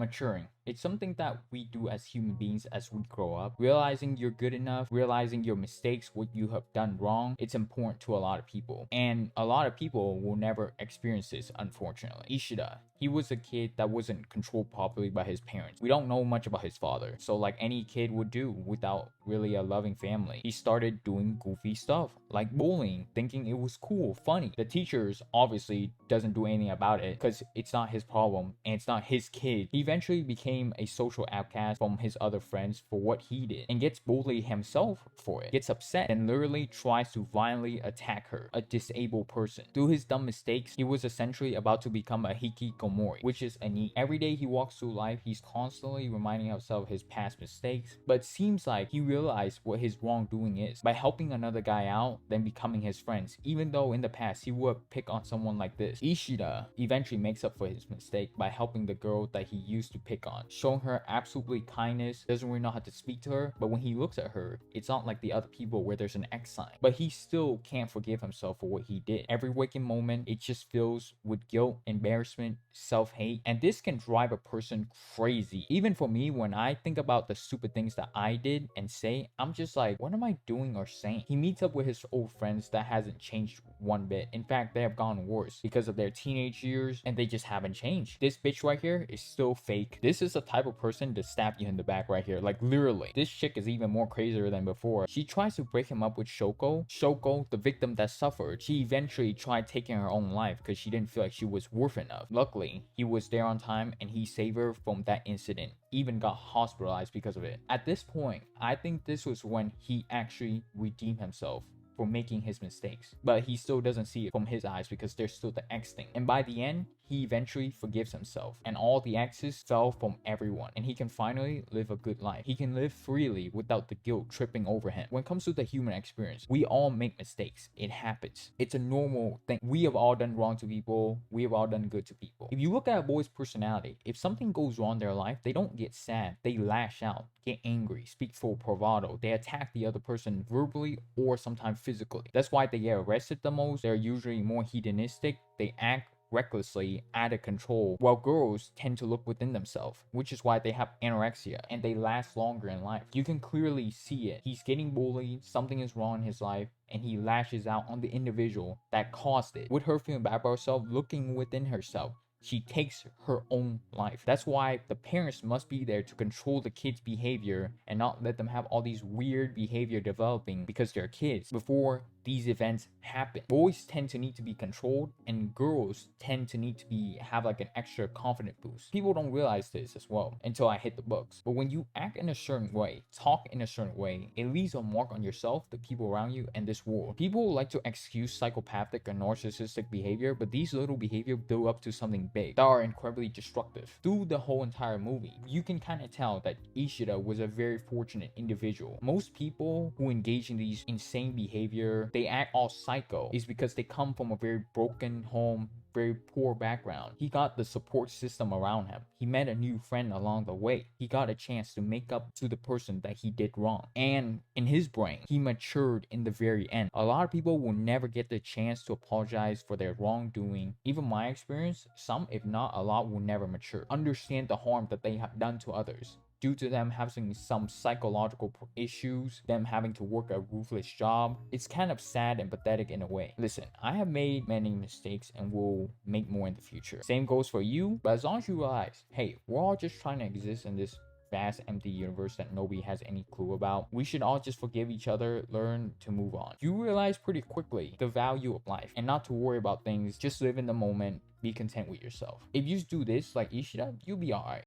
Maturing. It's something that we do as human beings as we grow up. Realizing you're good enough, realizing your mistakes, what you have done wrong, it's important to a lot of people. And a lot of people will never experience this, unfortunately. Ishida, he was a kid that wasn't controlled properly by his parents. We don't know much about his father. So like any kid would do without really a loving family, he started doing goofy stuff like bullying, thinking it was cool, funny. The teachers obviously doesn't do anything about it because it's not his problem and it's not his kid. He eventually became a social outcast from his other friends for what he did and gets bullied himself for it. Gets upset and literally tries to violently attack her, a disabled person. Through his dumb mistakes, he was essentially about to become a hikikomori, which is a NEET. Every day he walks through life, he's constantly reminding himself of his past mistakes, but it seems like he realized what his wrongdoing is by helping another guy out, then becoming his friends, even though in the past he would pick on someone like this. Ishida eventually makes up for his mistake by helping the girl that he used to pick on, showing her absolutely kindness, doesn't really know how to speak to her, but when he looks at her, it's not like the other people where there's an X sign. But he still can't forgive himself for what he did. Every waking moment, it just fills with guilt, embarrassment, self-hate, and this can drive a person crazy. Even for me, when I think about the stupid things that I did and say, I'm just like, what am I doing or saying? He meets up with his old friends that hasn't changed one bit. In fact, they have gone worse because of their teenage years and they just haven't changed. This bitch right here is still fake. This is the type of person to stab you in the back right here. Like literally. This chick is even more crazier than before. She tries to break him up with Shoko. Shoko, the victim that suffered, she eventually tried taking her own life because she didn't feel like she was worth enough. Luckily, he was there on time and he saved her from that incident. Even got hospitalized because of it. At this point, I think this was when he actually redeemed himself for making his mistakes, but he still doesn't see it from his eyes because there's still the X thing. And by the end, he eventually forgives himself and all the X's fell from everyone and he can finally live a good life. He can live freely without the guilt tripping over him. When it comes to the human experience, we all make mistakes. It happens. It's a normal thing. We have all done wrong to people. We have all done good to people. If you look at a boy's personality, if something goes wrong in their life, they don't get sad. They lash out, get angry, speak full bravado. They attack the other person verbally or sometimes physically. That's why they get arrested the most. They're usually more hedonistic. They act recklessly, out of control, while girls tend to look within themselves, which is why they have anorexia and they last longer in life. You can clearly see it. He's getting bullied, something is wrong in his life, and he lashes out on the individual that caused it. With her feeling bad about herself, looking within herself, she takes her own life. That's why the parents must be there to control the kids' behavior and not let them have all these weird behavior developing because they're kids before these events happen. Boys tend to need to be controlled and girls tend to need to have like an extra confident boost. People don't realize this as well until I hit the books. But when you act in a certain way, talk in a certain way, it leaves a mark on yourself, the people around you, and this world. People like to excuse psychopathic or narcissistic behavior, but these little behavior build up to something big that are incredibly destructive. Through the whole entire movie, you can kind of tell that Ishida was a very fortunate individual. Most people who engage in these insane behavior, they act all psycho, is because they come from a very broken home, very poor background. He got the support system around him. He met a new friend along the way. He got a chance to make up to the person that he did wrong. And in his brain, he matured in the very end. A lot of people will never get the chance to apologize for their wrongdoing. Even my experience, some, if not a lot, will never mature. Understand the harm that they have done to others, due to them having some psychological issues, them having to work a ruthless job. It's kind of sad and pathetic in a way. Listen, I have made many mistakes and will make more in the future. Same goes for you, but as long as you realize, hey, we're all just trying to exist in this vast empty universe that nobody has any clue about, we should all just forgive each other, learn to move on. You realize pretty quickly the value of life and not to worry about things, just live in the moment, be content with yourself. If you do this like Ishida, you'll be alright.